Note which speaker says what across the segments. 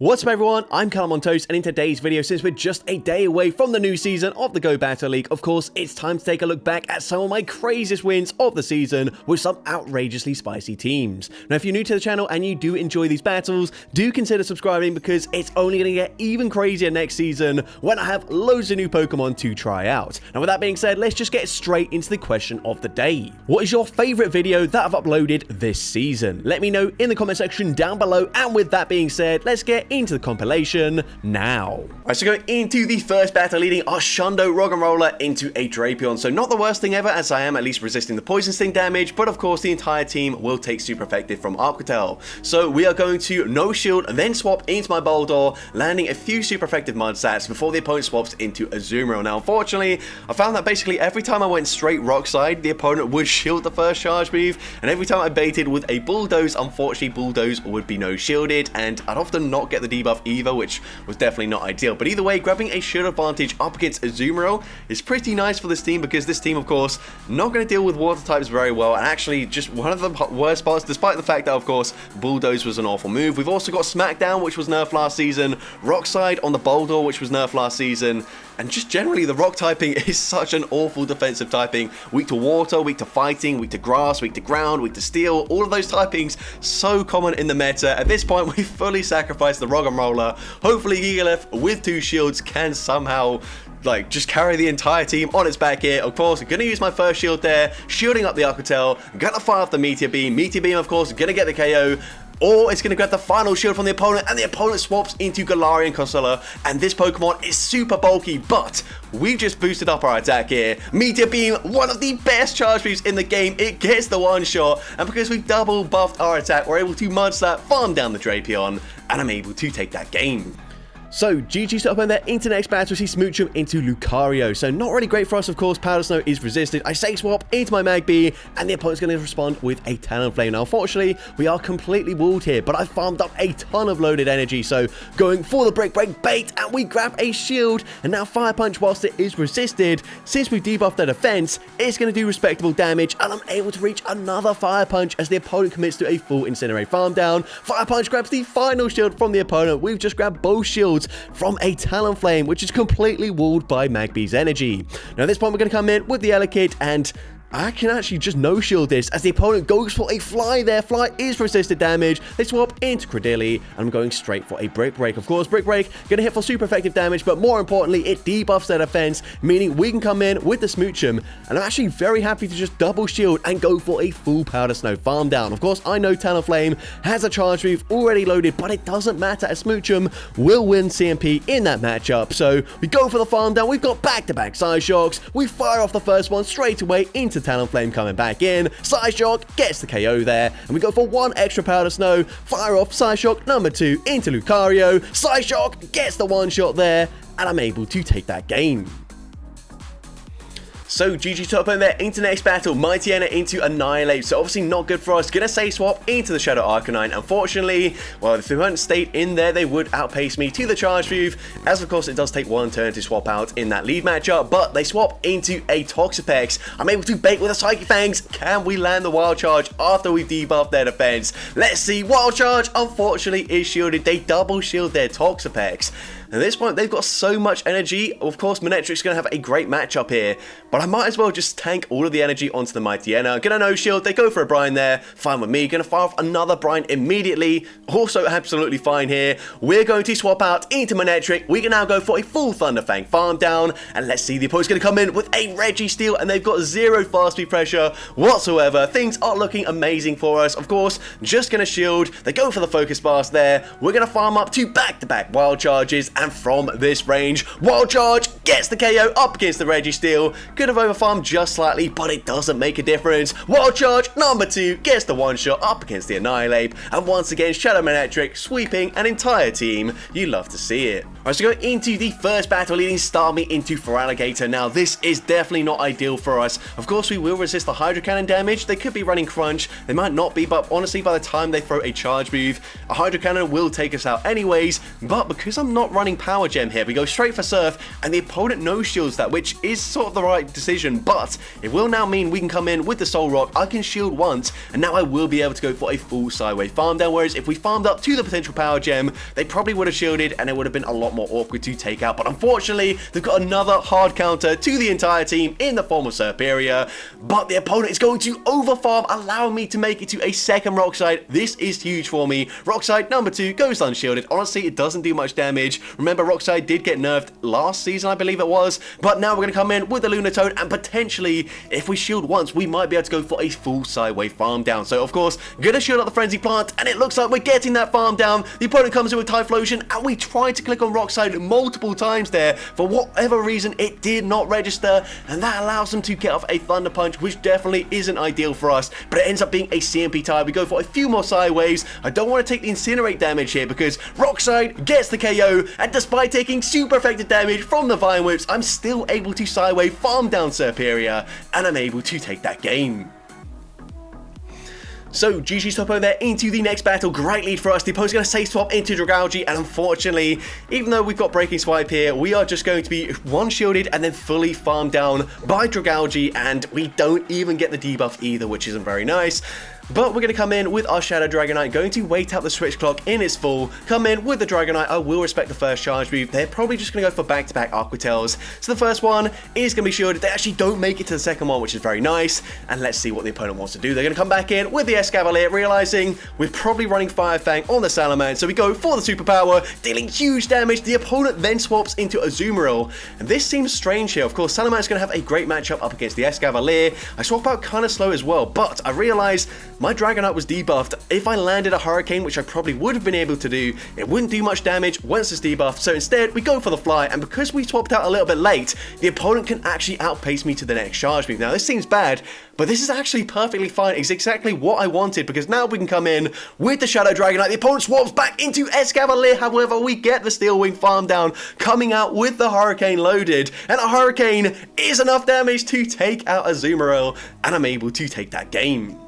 Speaker 1: What's up everyone, I'm CallumOnToast, and in today's video, since we're just a day away from the new season of the Go Battle League, of course, it's time to take a look back at some of my craziest wins of the season with some outrageously spicy teams. Now, if you're new to the channel and you do enjoy these battles, do consider subscribing because it's only going to get even crazier next season when I have loads of new Pokemon to try out. Now, with that being said, let's just get straight into the question of the day. What is your favorite video that I've uploaded this season? Let me know in the comment section down below, and with that being said, let's get into the compilation now. Alright, so going into the first battle, leading our Shundo Roggenrola into a Drapion. So not the worst thing ever, as I am at least resisting the Poison Sting damage, but of course the entire team will take super effective from Arquitel. So we are going to no shield, then swap into my Boldor, landing a few super effective Mud Sats before the opponent swaps into Azumarill. Now unfortunately, I found that basically every time I went straight Rock Side, the opponent would shield the first charge move, and every time I baited with a Bulldoze, unfortunately Bulldoze would be no shielded, and I'd often not get the debuff either, which was definitely not ideal. But either way, grabbing a shield advantage up against Azumarill is pretty nice for this team, because this team, of course, not going to deal with water types very well, and actually just one of the worst parts, despite the fact that, of course, Bulldoze was an awful move. We've also got Smackdown, which was nerfed last season, Rock Side on the Boldor, which was nerfed last season, and just generally the rock typing is such an awful defensive typing. Weak to water, weak to fighting, weak to grass, weak to ground, weak to steel. All of those typings so common in the meta. At this point, we fully sacrificed the Roggenrola. Hopefully Gigalith with 2 shields can somehow just carry the entire team on its back here. Of course, I'm going to use my first shield there, shielding up the Arquitel, going to fire off the Meteor Beam. Meteor Beam, of course, going to get the KO. Or it's going to grab the final shield from the opponent, and the opponent swaps into Galarian Consola, and this Pokemon is super bulky, but we've just boosted up our attack here. Meteor Beam, one of the best charge moves in the game. It gets the one shot, and because we double buffed our attack, we're able to Mud Slap, farm down the Drapion, and I'm able to take that game. So, GG's to open their into next battle, see Smoochum into Lucario. So, not really great for us, of course. Powder Snow is resisted. I say swap into my Magby, and the opponent's going to respond with a Talonflame. Now, unfortunately, we are completely walled here, but I farmed up a ton of loaded energy. So, going for the Break bait, and we grab a shield, and now Fire Punch, whilst it is resisted, since we've debuffed their defense, it's going to do respectable damage, and I'm able to reach another Fire Punch as the opponent commits to a full Incinerate farm down. Fire Punch grabs the final shield from the opponent. We've just grabbed both shields from a Talonflame, which is completely walled by Magby's energy. Now at this point, we're going to come in with the Elekid, and I can actually just no-shield this as the opponent goes for a Fly there. Fly is resisted damage. They swap into Credilli, and I'm going straight for a Brick Break. Of course, Brick Break going to hit for super effective damage, but more importantly, it debuffs their defense, meaning we can come in with the Smoochum, and I'm actually very happy to just double shield and go for a full Powder Snow farm down. Of course, I know Talonflame has a charge move already loaded, but it doesn't matter as Smoochum will win CMP in that matchup. So we go for the farm down. We've got back-to-back Side Shocks. We fire off the first one straight away into Talonflame coming back in. Side Shock gets the KO there, and we go for one extra Powder Snow. Fire off Side Shock number 2 into Lucario. Side Shock gets the one shot there, and I'm able to take that game. So, GG top in there into next battle, Mightyena into Annihilate. So, obviously not good for us. Gonna say swap into the Shadow Arcanine. Unfortunately, well, if they hadn't stayed in there, they would outpace me to the charge move, as of course it does take one turn to swap out in that lead matchup, but they swap into a Toxapex. I'm able to bait with a Psychic Fangs. Can we land the Wild Charge after we've debuffed their defense? Let's see. Wild Charge, unfortunately, is shielded. They double shield their Toxapex. At this point, they've got so much energy. Of course, Manectric's going to have a great matchup here, but I might as well just tank all of the energy onto the Mightyena. Gonna no-shield, they go for a Brine there. Fine with me. Gonna fire off another Brine immediately. Also absolutely fine here. We're going to swap out into Manectric. We can now go for a full Thunderfang farm down, and let's see, the opponent's going to come in with a Registeel, and they've got 0 fast speed pressure whatsoever. Things are looking amazing for us. Of course, just going to shield. They go for the Focus Blast there. We're going to farm up to back-to-back Wild Charges, and from this range, Wild Charge gets the KO up against the Registeel. Could have overfarmed just slightly, but it doesn't make a difference. Wild Charge number 2 gets the one shot up against the Annihilate, and once again, Shadow Manectric sweeping an entire team. You love to see it. Alright, so going into the first battle, leading Starmie into Feraligatr. Now, this is definitely not ideal for us. Of course, we will resist the Hydro Cannon damage. They could be running Crunch. They might not be, but honestly, by the time they throw a charge move, a Hydro Cannon will take us out anyways. But because I'm not running Power Gem here, we go straight for Surf, and the opponent no-shields that, which is sort of the right decision, but it will now mean we can come in with the Soul Rock, I can shield once, and now I will be able to go for a full sideway farm down, whereas if we farmed up to the potential power gem, they probably would have shielded and it would have been a lot more awkward to take out. But unfortunately, they've got another hard counter to the entire team in the form of Serperia, but the opponent is going to overfarm, allowing me to make it to a second Rock Slide. This is huge for me. Rock Slide number 2 goes unshielded. Honestly, it doesn't do much damage. Remember, Rock Slide did get nerfed last season, I believe it was, but now we're going to come in with the Lunar Toad, and potentially, if we shield once, we might be able to go for a full sideway farm down. So, of course, going to shield up the Frenzy Plant, and it looks like we're getting that farm down. The opponent comes in with Typhlosion, and we tried to click on Rock Slide multiple times there. For whatever reason, it did not register, and that allows them to get off a Thunder Punch, which definitely isn't ideal for us, but it ends up being a CMP tie. We go for a few more sideways. I don't want to take the Incinerate damage here because Rock Slide gets the KO, and despite taking super effective damage from the Vine Whips, I'm still able to sideway farm down Serperia, and I'm able to take that game. So, GG's Topo there into the next battle. Great lead for us. The opponent's going to safe swap into Dragalge, and unfortunately, even though we've got Breaking Swipe here, we are just going to be one-shielded and then fully farmed down by Dragalge, and we don't even get the debuff either, which isn't very nice. But we're going to come in with our Shadow Dragonite, going to wait out the switch clock in its full, come in with the Dragonite. I will respect the first charge move. They're probably just going to go for back-to-back Aquatails. So the first one is going to be shielded. They actually don't make it to the second one, which is very nice. And let's see what the opponent wants to do. They're going to come back in with the Escavalier, realizing we're probably running Fire Fang on the Salamence. So we go for the superpower, dealing huge damage. The opponent then swaps into Azumarill. And this seems strange here. Of course, Salamence is going to have a great matchup up against the Escavalier. I swap out kind of slow as well, but I realize my Dragonite was debuffed. If I landed a Hurricane, which I probably would have been able to do, it wouldn't do much damage once it's debuffed. So instead, we go for the Fly, and because we swapped out a little bit late, the opponent can actually outpace me to the next charge move. Now, this seems bad, but this is actually perfectly fine. It's exactly what I wanted, because now we can come in with the Shadow Dragonite. The opponent swaps back into Escavalier. However, we get the Steel Wing farm down, coming out with the Hurricane loaded, and a Hurricane is enough damage to take out Azumarill, and I'm able to take that game.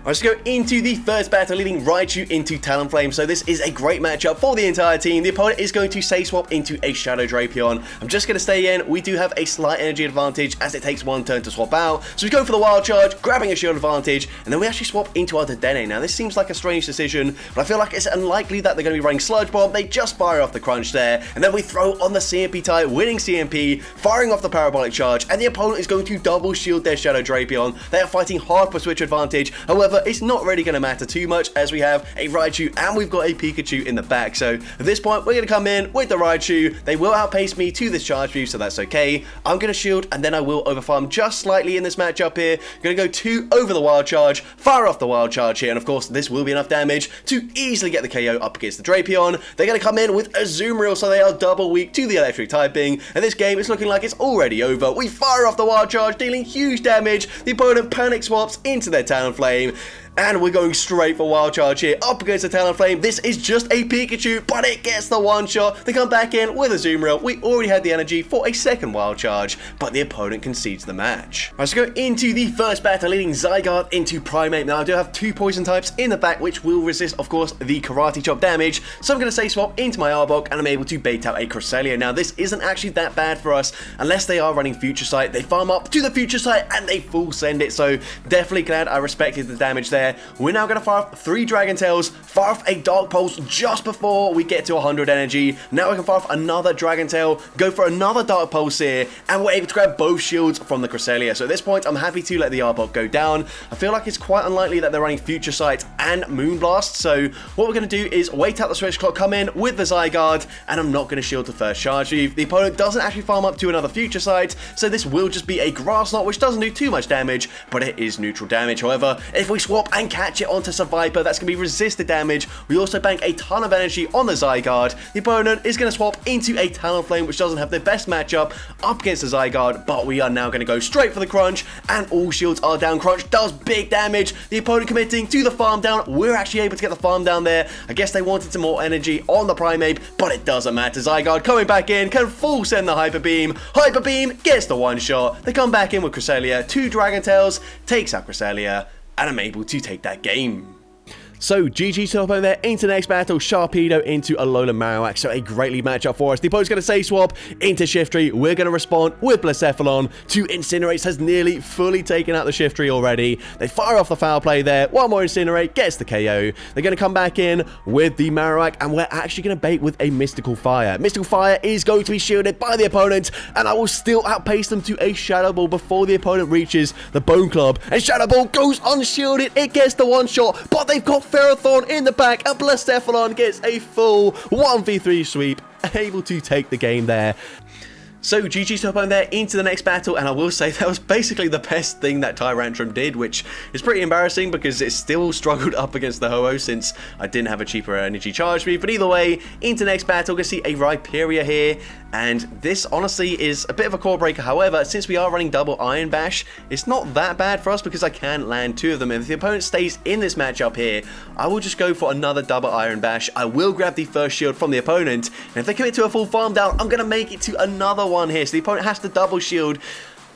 Speaker 1: Let's go into the first battle, leading Raichu into Talonflame. So this is a great matchup for the entire team. The opponent is going to safe swap into a Shadow Drapion. I'm just going to stay in. We do have a slight energy advantage as it takes one turn to swap out. So we go for the Wild Charge, grabbing a shield advantage, and then we actually swap into our Dedenne. Now this seems like a strange decision, but I feel like it's unlikely that they're going to be running Sludge Bomb. They just fire off the Crunch there, and then we throw on the CMP tie, winning CMP, firing off the Parabolic Charge, and the opponent is going to double shield their Shadow Drapion. They are fighting hard for switch advantage. However, it's not really going to matter too much as we have a Raichu and we've got a Pikachu in the back. So at this point, we're going to come in with the Raichu. They will outpace me to this charge view, so that's okay. I'm going to shield, and then I will overfarm just slightly in this matchup here. Going to go 2 over the Wild Charge, fire off the Wild Charge here, and of course, this will be enough damage to easily get the KO up against the Drapion. They're going to come in with Azumarill, so they are double weak to the electric typing, and this game is looking like it's already over. We fire off the Wild Charge, dealing huge damage. The opponent panic swaps into their Talonflame, and we're going straight for Wild Charge here up against the Talonflame. This is just a Pikachu, but it gets the one shot. They come back in with a Azumarill. We already had the energy for a second Wild Charge, but the opponent concedes the match. Let's go into the first battle, leading Zygarde into Primeape. Now, I do have 2 poison types in the back, which will resist, of course, the Karate Chop damage. So I'm going to say swap into my Arbok, and I'm able to bait out a Cresselia. Now, this isn't actually that bad for us, unless they are running Future Sight. They farm up to the Future Sight, and they full send it. So definitely glad I respected the damage there. We're now going to fire off 3 Dragon Tails, fire off a Dark Pulse just before we get to 100 energy. Now we can fire off another Dragon Tail, go for another Dark Pulse here, and we're able to grab both shields from the Cresselia. So at this point, I'm happy to let the Arbok go down. I feel like it's quite unlikely that they're running Future Sight and Moonblast. So what we're going to do is wait out the switch clock, come in with the Zygarde, and I'm not going to shield the first charge move. The opponent doesn't actually farm up to another Future Sight, so this will just be a Grass Knot, which doesn't do too much damage, but it is neutral damage. However, if we swap and catch it onto Survivor, that's going to be resisted damage. We also bank a ton of energy on the Zygarde. The opponent is going to swap into a Talonflame, which doesn't have the best matchup up against the Zygarde, but we are now going to go straight for the Crunch, and all shields are down. Crunch does big damage. The opponent committing to the farm down. We're actually able to get the farm down there. I guess they wanted some more energy on the Primeape, but it doesn't matter. Zygarde coming back in, can full send the Hyper Beam. Hyper Beam gets the one shot. They come back in with Cresselia. 2 Dragon Tails, takes out Cresselia, and I'm able to take that game. So GG to opponent there into the next battle. Sharpedo into Alolan Marowak. So a great lead matchup for us. The opponent's going to say swap into Shiftry. We're going to respond with Blacephalon. 2 Incinerate has nearly fully taken out the Shiftry already. They fire off the foul play there. One more Incinerate gets the KO. They're going to come back in with the Marowak, and we're actually going to bait with a Mystical Fire. Mystical Fire is going to be shielded by the opponent, and I will still outpace them to a Shadow Ball before the opponent reaches the Bone Club. And Shadow Ball goes unshielded. It gets the one shot, but they've got Ferrothorn in the back, and Blacephalon gets a full 1v3 sweep, able to take the game there. So GG to opponent there into the next battle, and I will say that was basically the best thing that Tyrantrum did, which is pretty embarrassing because it still struggled up against the Ho-Oh since I didn't have a cheaper energy charge speed. But either way, into the next battle, we're going to see a Rhyperior here, and this honestly is a bit of a core breaker. However, since we are running double Iron Bash, it's not that bad for us because I can land 2 of them. And if the opponent stays in this matchup here, I will just go for another double Iron Bash. I will grab the first shield from the opponent, and if they commit to a full farm down, I'm going to make it to another one here. So the opponent has to double shield.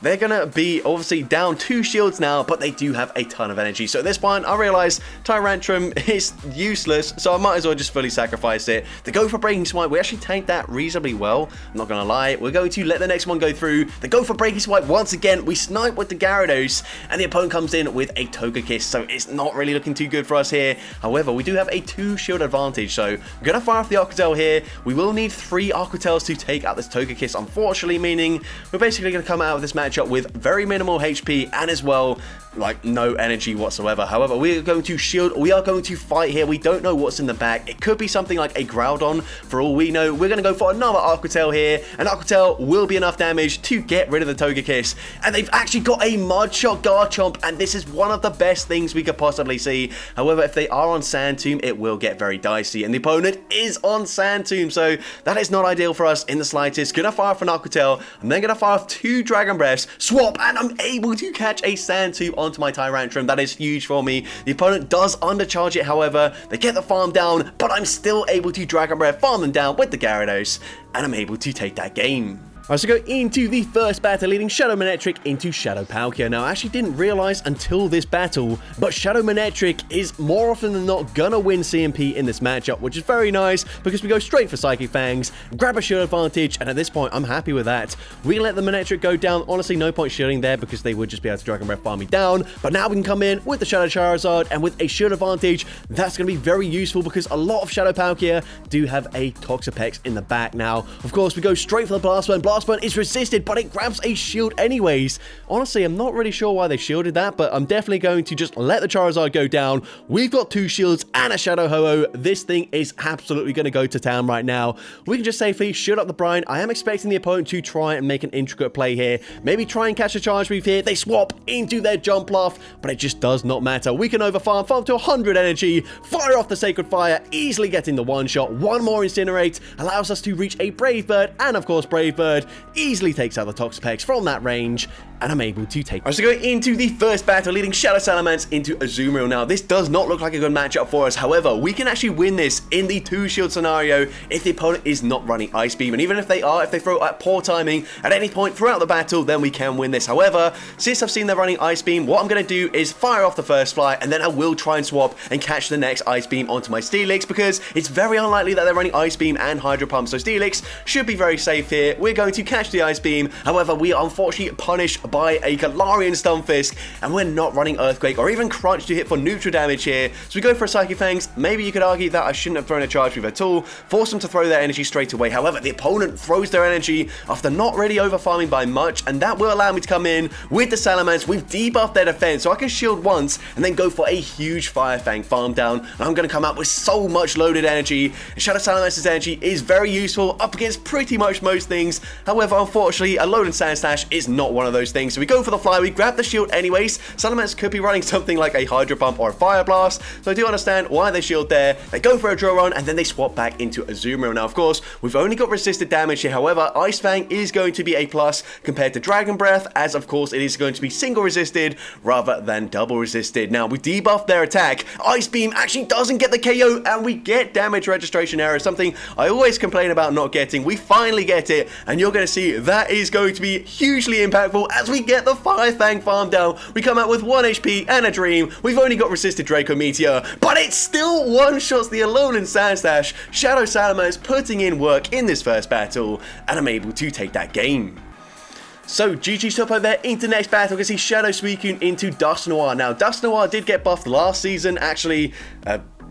Speaker 1: They're going to be obviously down 2 shields now, but they do have a ton of energy. So at this point, I realize Tyrantrum is useless, so I might as well just fully sacrifice it. They go for Breaking Swipe. We actually tanked that reasonably well. I'm not going to lie. We're going to let the next one go through. They go for Breaking Swipe once again. We snipe with the Gyarados, and the opponent comes in with a Togekiss, so it's not really looking too good for us here. However, we do have a 2 shield advantage, so we're going to fire off the Aquatail here. We will need 3 Aquatails to take out this Togekiss, unfortunately, meaning we're basically going to come out of this match with very minimal HP and as well like no energy whatsoever. However, we are going to shield, we are going to fight here. We don't know what's in the back. It could be something like a Groudon for all we know. We're going to go for another Aquatail here, and Aquatail will be enough damage to get rid of the Togekiss. And they've actually got a Mudshot Garchomp, and this is one of the best things we could possibly see. However, if they are on Sand Tomb, it will get very dicey, and the opponent is on Sand Tomb, so that is not ideal for us in the slightest. Gonna fire off an Aquatail, and then gonna fire off 2 Dragon Breaths, swap, and I'm able to catch a Sand Tomb onto my Tyrantrum. That is huge for me. The opponent does undercharge it, however. They get the farm down, but I'm still able to Dragon Breath, farm them down with the Gyarados, and I'm able to take that game. Alright, so go into the first battle, leading Shadow Manectric into Shadow Palkia. Now, I actually didn't realize until this battle, but Shadow Manectric is more often than not gonna win CMP in this matchup, which is very nice because we go straight for Psychic Fangs, grab a shield advantage, and at this point, I'm happy with that. We can let the Manectric go down. Honestly, no point shielding there because they would just be able to Dragon Breath farm me down, but now we can come in with the Shadow Charizard, and with a shield advantage, that's gonna be very useful because a lot of Shadow Palkia do have a Toxapex in the back now. Of course, we go straight for the Blast Burn. Blast Burn is resisted, but it grabs a shield anyways. Honestly, I'm not really sure why they shielded that, but I'm definitely going to just let the Charizard go down. We've got 2 shields and a Shadow Ho-Oh. This thing is absolutely going to go to town right now. We can just safely shield up the Brine. I am expecting the opponent to try and make an intricate play here. Maybe try and catch a Charge Move here. They swap into their Jump Bluff, but it just does not matter. We can overfarm, farm to 100 energy, fire off the Sacred Fire, easily getting the one shot. One more Incinerate allows us to reach a Brave Bird, and of course Brave Bird easily takes out the Toxapex from that range, and I'm able to take. Alright, so going into the first battle, leading Shadow Salamence into Azumarill. Now, this does not look like a good matchup for us. However, we can actually win this in the 2-shield scenario if the opponent is not running Ice Beam. And even if they are, if they throw at poor timing at any point throughout the battle, then we can win this. However, since I've seen they're running Ice Beam, what I'm going to do is fire off the first fly, and then I will try and swap and catch the next Ice Beam onto my Steelix, because it's very unlikely that they're running Ice Beam and Hydro Pump. So Steelix should be very safe here. We're going to catch the Ice Beam. However, we are unfortunately punished by a Galarian Stunfisk, and we're not running Earthquake or even Crunch to hit for neutral damage here. So we go for a Psychic Fangs. Maybe you could argue that I shouldn't have thrown a Charge Move at all, force them to throw their energy straight away. However, the opponent throws their energy after not really over-farming by much, and that will allow me to come in with the Salamence. We've debuffed their defense, so I can shield once and then go for a huge Fire Fang farm down, and I'm going to come out with so much loaded energy. Shadow Salamance's energy is very useful up against pretty much most things. However, unfortunately, a loaded Sand Slash is not one of those things. So we go for the fly, we grab the shield anyways. Salamence could be running something like a Hydro Pump or a Fire Blast, so I do understand why they shield there. They go for a Drill Run, and then they swap back into Azumarill. Now, of course, we've only got resisted damage here. However, Ice Fang is going to be a plus compared to Dragon Breath, as of course it is going to be single resisted rather than double resisted. Now, we debuff their attack. Ice Beam actually doesn't get the KO, and we get damage registration error, something I always complain about not getting. We finally get it, and you're going to see that is going to be hugely impactful as we get the Fire Fang farm down. We come out with 1 HP and a Dream. We've only got Resisted Draco Meteor, but it still one-shots the Alolan Sandslash. Shadow Salamander is putting in work in this first battle, and I'm able to take that game. So, GG's top over there into next battle. We can see Shadow Suicune into Dusknoir. Now, Dusknoir did get buffed last season, actually,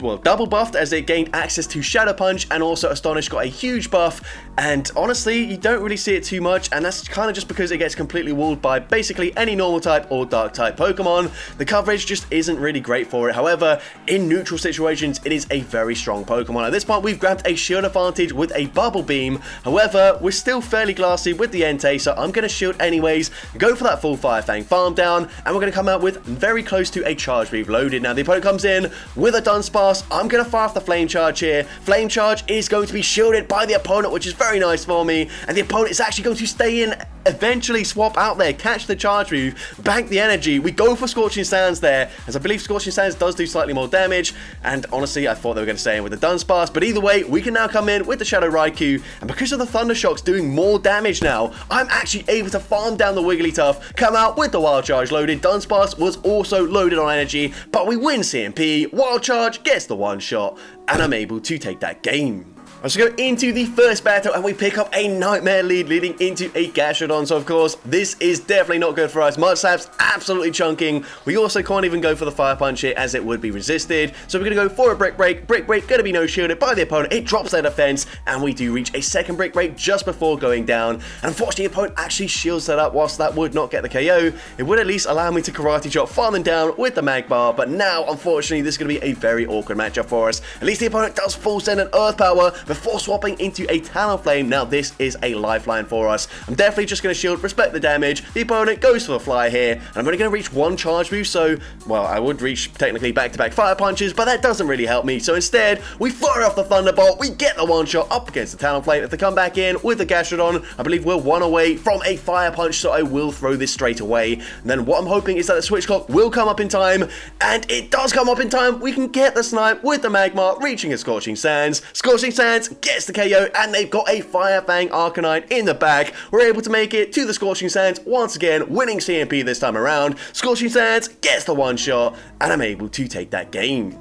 Speaker 1: well, double buffed as it gained access to Shadow Punch, and also Astonish got a huge buff, and honestly, you don't really see it too much, and that's kind of just because it gets completely walled by basically any normal type or dark type Pokemon. The coverage just isn't really great for it. However, in neutral situations, it is a very strong Pokemon. At this point, we've grabbed a shield advantage with a Bubble Beam. However, we're still fairly glassy with the Entei, so I'm going to shield anyways, go for that full Fire Fang farm down, and we're going to come out with very close to a Charge Breathe loaded. Now, the opponent comes in with a Dunsparce. I'm going to fire off the Flame Charge here. Flame Charge is going to be shielded by the opponent, which is very nice for me, and the opponent is actually going to stay in, eventually swap out there, catch the Charge Breathe, bank the energy. We go for Scorching Sands there, as I believe Scorching Sands does do slightly more damage, and honestly, I thought they were going to stay in with the Dunsparce, but either way, we can now come in with the Shadow Raikou, and because of the Thunder Shocks doing more damage now, I'm actually able to farm down the Wigglytuff, come out with the Wild Charge loaded. Dunsparce was also loaded on energy, but we win CMP, Wild Charge gets the one shot, and I'm able to take that game. Let's go into the first battle, and we pick up a Nightmare lead leading into a Gastrodon. So of course, this is definitely not good for us. Mudslap's absolutely chunking. We also can't even go for the Fire Punch here as it would be resisted. So we're going to go for a Brick Break. Brick Break going to be no shielded by the opponent. It drops their defense, and we do reach a second Brick Break just before going down. And unfortunately, the opponent actually shields that up. Whilst that would not get the KO, it would at least allow me to Karate Chop, farm them down with the Magmar. But now, unfortunately, this is going to be a very awkward matchup for us. At least the opponent does full send an Earth Power before swapping into a Talonflame. Now this is a lifeline for us. I'm definitely just going to shield, respect the damage. The opponent goes for the fly here, and I'm only going to reach one charge move, so, well, I would reach technically back-to-back Fire Punches, but that doesn't really help me. So instead, we fire off the Thunderbolt, we get the one-shot up against the Talonflame. If they come back in with the Gastrodon, I believe we're one away from a Fire Punch, so I will throw this straight away. And then what I'm hoping is that the Switch Clock will come up in time, and it does come up in time. We can get the Snipe with the Magmar, reaching a Scorching Sands. Scorching Sands gets the KO, and they've got a Fire Fang Arcanine in the back. We're able to make it to the Scorching Sands once again, winning CMP this time around. Scorching Sands gets the one shot, and I'm able to take that game.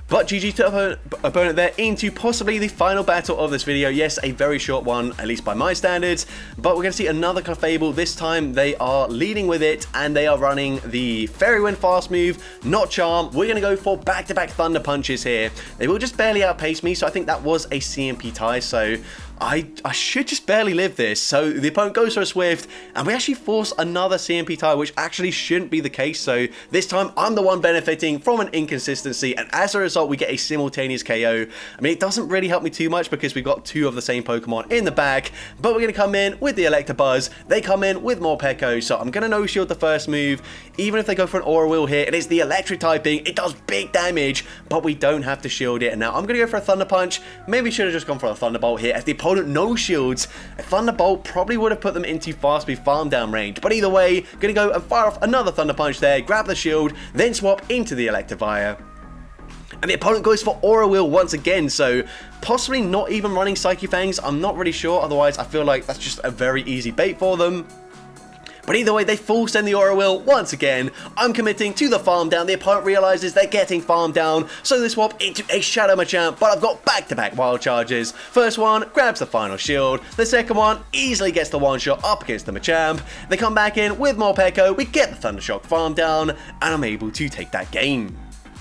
Speaker 1: But GG to opponent there into possibly the final battle of this video. Yes, a very short one, at least by my standards. But we're going to see another Clefable. This time they are leading with it, and they are running the Fairy Wind fast move, not Charm. We're going to go for back-to-back Thunder Punches here. They will just barely outpace me, so I think that was a CMP tie. So I should just barely live this. So the opponent goes for a Swift, and we actually force another CMP tie, which actually shouldn't be the case. So this time I'm the one benefiting from an inconsistency, and as a result we get a simultaneous KO. I mean, it doesn't really help me too much because we've got two of the same Pokemon in the back, but we're going to come in with the Electabuzz. They come in with more Pekko, so I'm going to no shield the first move. Even if they go for an Aura Wheel here, it is the electric typing. It does big damage, but we don't have to shield it. And now I'm going to go for a Thunder Punch. Maybe should have just gone for a Thunderbolt here as the opponent no shields. A Thunderbolt probably would have put them into fast speed farm down range, but either way, going to go and fire off another Thunder Punch there, grab the shield, then swap into the Electivire. And the opponent goes for Aura Wheel once again, so possibly not even running Psyche Fangs. I'm not really sure, otherwise I feel like that's just a very easy bait for them. But either way, they full send the Aura Wheel once again. I'm committing to the farm down. The opponent realizes they're getting farmed down, so they swap into a Shadow Machamp, but I've got back-to-back Wild Charges. First one grabs the final shield. The second one easily gets the one-shot up against the Machamp. They come back in with more Pekko. We get the Thundershock farm down, and I'm able to take that game,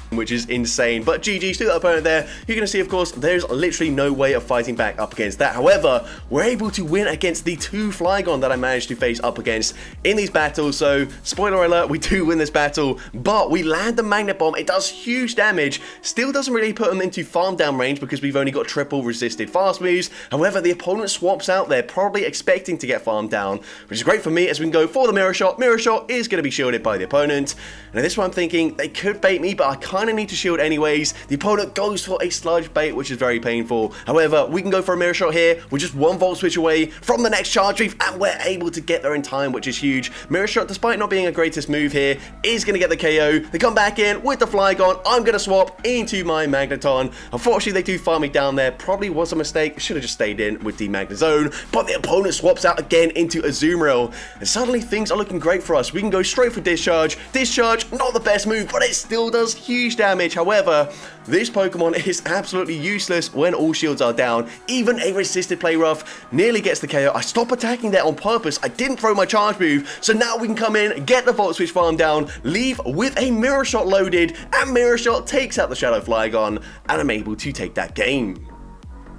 Speaker 1: which is insane. But GG's to the opponent there. You're going to see, of course, there's literally no way of fighting back up against that. However, we're able to win against the two Flygon that I managed to face up against in these battles. So, spoiler alert, we do win this battle, but we land the Magnet Bomb. It does huge damage. Still doesn't really put them into farm down range because we've only got triple resisted fast moves. However, the opponent swaps out there, probably expecting to get farmed down, which is great for me as we can go for the Mirror Shot. Mirror Shot is going to be shielded by the opponent. And at this one, I'm thinking they could bait me, but I kind kind of need to shield anyways. The opponent goes for a sludge bait, which is very painful. However, we can go for a mirror shot here. We're just 1 volt switch away from the next charge reef, and we're able to get there in time, which is huge. Mirror shot, despite not being a greatest move here, is going to get the KO. They come back in with the Flygon. I'm going to swap into my Magneton. Unfortunately, they do farm me down there. Probably was a mistake. Should have just stayed in with the Magnezone, but the opponent swaps out again into Azumarill, and suddenly things are looking great for us. We can go straight for Discharge. Discharge, not the best move, but it still does huge damage. However, this Pokemon is absolutely useless when all shields are down. Even a resisted Play Rough nearly gets the KO. I stopped attacking there on purpose. I didn't throw my charge move, so now we can come in, get the Volt Switch farm down, leave with a Mirror Shot loaded, and Mirror Shot takes out the Shadow Flygon, and I'm able to take that game.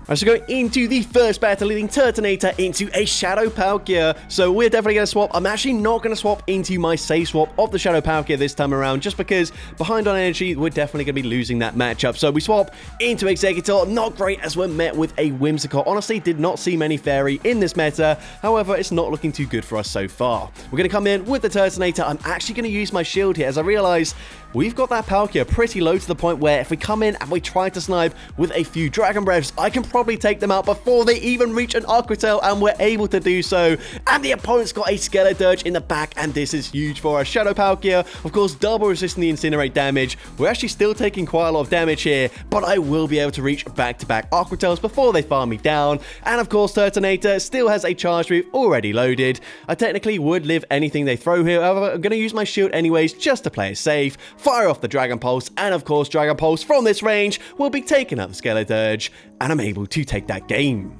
Speaker 1: Alright, so going into the first battle, leading Turtonator into a Shadow Palkia. So we're definitely going to swap. I'm actually not going to swap into my safe swap of the Shadow Palkia this time around, just because behind on energy, we're definitely going to be losing that matchup. So we swap into Exeggutor. Not great, as we're met with a Whimsicott. Honestly, did not see many Fairy in this meta. However, it's not looking too good for us so far. We're going to come in with the Turtonator. I'm actually going to use my shield here, as I realize we've got that Palkia pretty low to the point where if we come in and we try to snipe with a few Dragon Breaths, I can probably take them out before they even reach an Aqua Tail, and we're able to do so. And the opponent's got a Skeledirge in the back, and this is huge for us. Shadow Palkia, of course, double resisting the Incinerate damage. We're actually still taking quite a lot of damage here, but I will be able to reach back-to-back Aqua Tails before they farm me down. And of course, Turtonator still has a charge move already loaded. I technically would live anything they throw here. However, I'm going to use my shield anyways just to play it safe. Fire off the Dragon Pulse, and of course, Dragon Pulse from this range will be taking out the Skeledirge, and I'm able to take that game.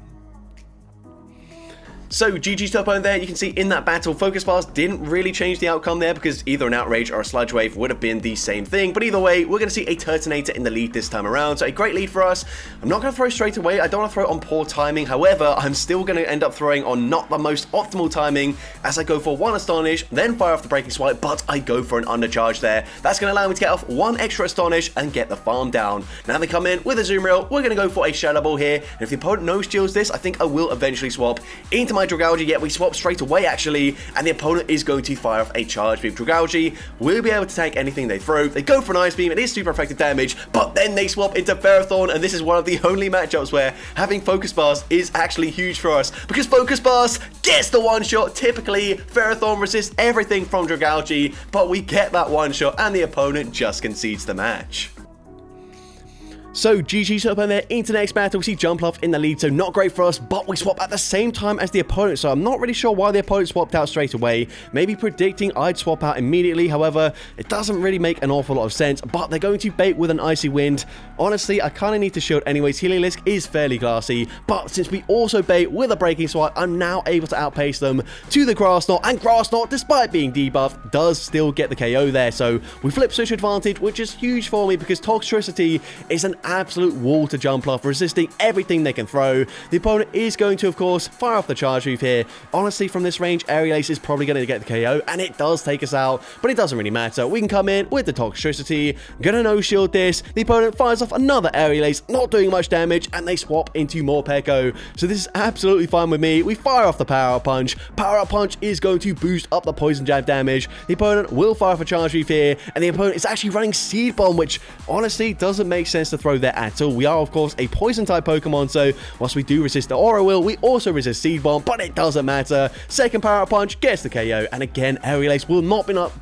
Speaker 1: So, GG's to opponent there. You can see in that battle, Focus Blast didn't really change the outcome there, because either an Outrage or a Sludge Wave would have been the same thing. But either way, we're going to see a Turtonator in the lead this time around. So a great lead for us. I'm not going to throw straight away. I don't want to throw on poor timing. However, I'm still going to end up throwing on not the most optimal timing, as I go for 1 Astonish, then fire off the Breaking Swipe, but I go for an undercharge there. That's going to allow me to get off 1 extra Astonish and get the farm down. Now they come in with a Azumarill. We're going to go for a Shadow Ball here. And if the opponent no-shields this, I think I will eventually swap into my Dragalge. Yet we swap straight away actually, and the opponent is going to fire off a charge beam. Dragalge will be able to tank anything they throw. They go for an Ice Beam, it is super effective damage, but then they swap into Ferrothorn, and this is one of the only matchups where having Focus Blast is actually huge for us, because Focus Blast gets the one shot. Typically, Ferrothorn resists everything from Dragalge, but we get that one shot, and the opponent just concedes the match. So GG's up on there into the next battle. We see Jumpluff in the lead, so not great for us, but we swap at the same time as the opponent, so I'm not really sure why the opponent swapped out straight away. Maybe predicting I'd swap out immediately. However, it doesn't really make an awful lot of sense, but they're going to bait with an Icy Wind. Honestly, I kind of need to shield anyways. Heliolisk is fairly classy, but since we also bait with a Breaking Swipe, I'm now able to outpace them to the Grass Knot, and Grass Knot, despite being debuffed, does still get the KO there. So we flip switch advantage, which is huge for me because Toxtricity is an absolute wall to Jumpluff, resisting everything they can throw. The opponent is going to, of course, fire off the charge move here. Honestly, from this range, Aerial Ace is probably going to get the KO, and it does take us out, but it doesn't really matter. We can come in with the Toxtricity, gonna no-shield this. The opponent fires off another Aerial Ace, not doing much damage, and they swap into more Morpeko. So this is absolutely fine with me. We fire off the Power Up Punch. Power Up Punch is going to boost up the Poison Jab damage. The opponent will fire off a charge move here, and the opponent is actually running Seed Bomb, which honestly doesn't make sense to throw there at all. We are, of course, a poison type Pokemon, so whilst we do resist the Aura Wheel, we also resist Seed Bomb, but it doesn't matter. Second Power Up Punch gets the KO, and again, Aerial Ace will not be enough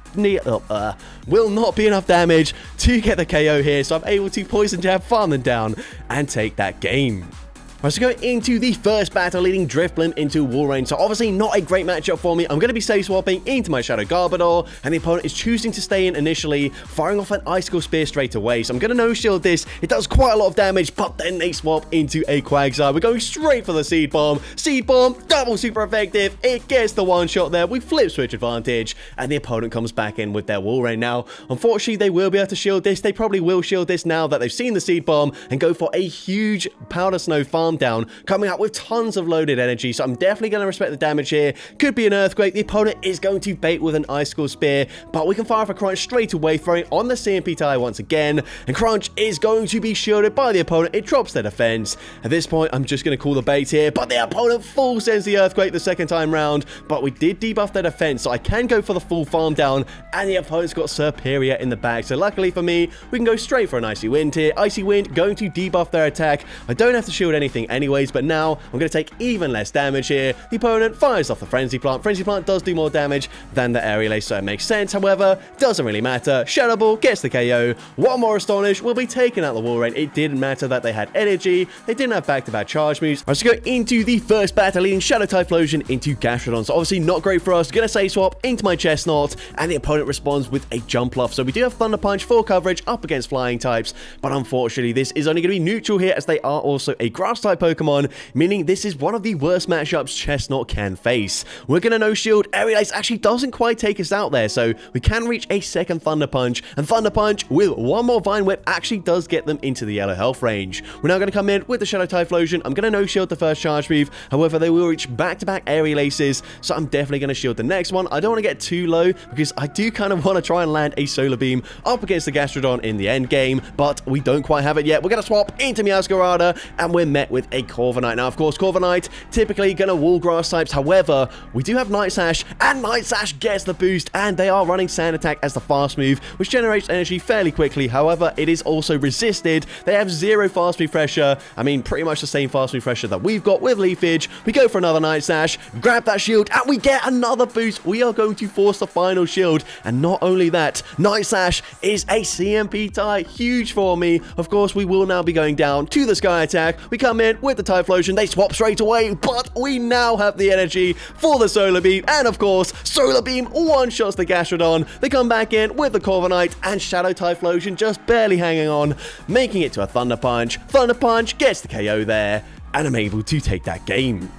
Speaker 1: damage to get the KO here, so I'm able to Poison Jab, farm them down, and take that game. Right, so going into the first battle, leading Drifblim into Walrein. So obviously not a great matchup for me. I'm going to be safe swapping into my Shadow Garbodor, and the opponent is choosing to stay in initially, firing off an Icicle Spear straight away. So I'm going to no-shield this. It does quite a lot of damage, but then they swap into a Quagsire. We're going straight for the Seed Bomb. Seed Bomb, double super effective. It gets the one shot there. We flip switch advantage, and the opponent comes back in with their Walrein now. Unfortunately, they will be able to shield this. They probably will shield this now that they've seen the Seed Bomb and go for a huge Powder Snow farm farm down, coming out with tons of loaded energy, so I'm definitely going to respect the damage here. Could be an Earthquake. The opponent is going to bait with an Icicle Spear, but we can fire off a Crunch straight away, throwing on the CMP tie once again, and Crunch is going to be shielded by the opponent. It drops their defense. At this point, I'm just going to call the bait here, but the opponent full sends the Earthquake the second time round, but we did debuff their defense, so I can go for the full farm down, and the opponent's got Superior in the bag. So luckily for me, we can go straight for an Icy Wind here. Icy Wind going to debuff their attack. I don't have to shield anything anyways, but now I'm going to take even less damage here. The opponent fires off the Frenzy Plant. Frenzy Plant does do more damage than the Aerial Ace, so it makes sense. However, doesn't really matter. Shadow Ball gets the KO. One more Astonish will be taken out the wall rain. It didn't matter that they had energy. They didn't have back-to-back charge moves. Let's go into the first battle, leading Shadow Typhlosion into Gastrodon. So obviously not great for us. Gonna say swap into my Chestnut, and the opponent responds with a Jumpluff. So we do have Thunder Punch for coverage up against flying types, but unfortunately this is only going to be neutral here, as they are also a grass type Pokemon, meaning this is one of the worst matchups Chestnut can face. We're going to no shield. Aerial Ace actually doesn't quite take us out there, so we can reach a second Thunder Punch, and Thunder Punch with one more Vine Whip actually does get them into the yellow health range. We're now going to come in with the Shadow Typhlosion. I'm going to no shield the first charge move, however they will reach back-to-back Aerial Aces, so I'm definitely going to shield the next one. I don't want to get too low, because I do kind of want to try and land a Solar Beam up against the Gastrodon in the end game, but we don't quite have it yet. We're going to swap into Meowscarada, and we're met with a Corviknight. Now, of course, Corviknight typically going to wall grass types. However, we do have Night Sash, and Night Sash gets the boost, and they are running Sand Attack as the fast move, which generates energy fairly quickly. However, it is also resisted. They have 0 fast move pressure. I mean, pretty much the same fast move pressure that we've got with Leafage. We go for another Night Sash, grab that shield, and we get another boost. We are going to force the final shield, and not only that, Night Sash is a CMP tie. Huge for me. Of course, we will now be going down to the Sky Attack. We come in with the Typhlosion. They swap straight away, but we now have the energy for the Solar Beam, and of course, Solar Beam one-shots the Gastrodon. They come back in with the Corviknight, and Shadow Typhlosion just barely hanging on, making it to a Thunder Punch. Thunder Punch gets the KO there, and I'm able to take that game.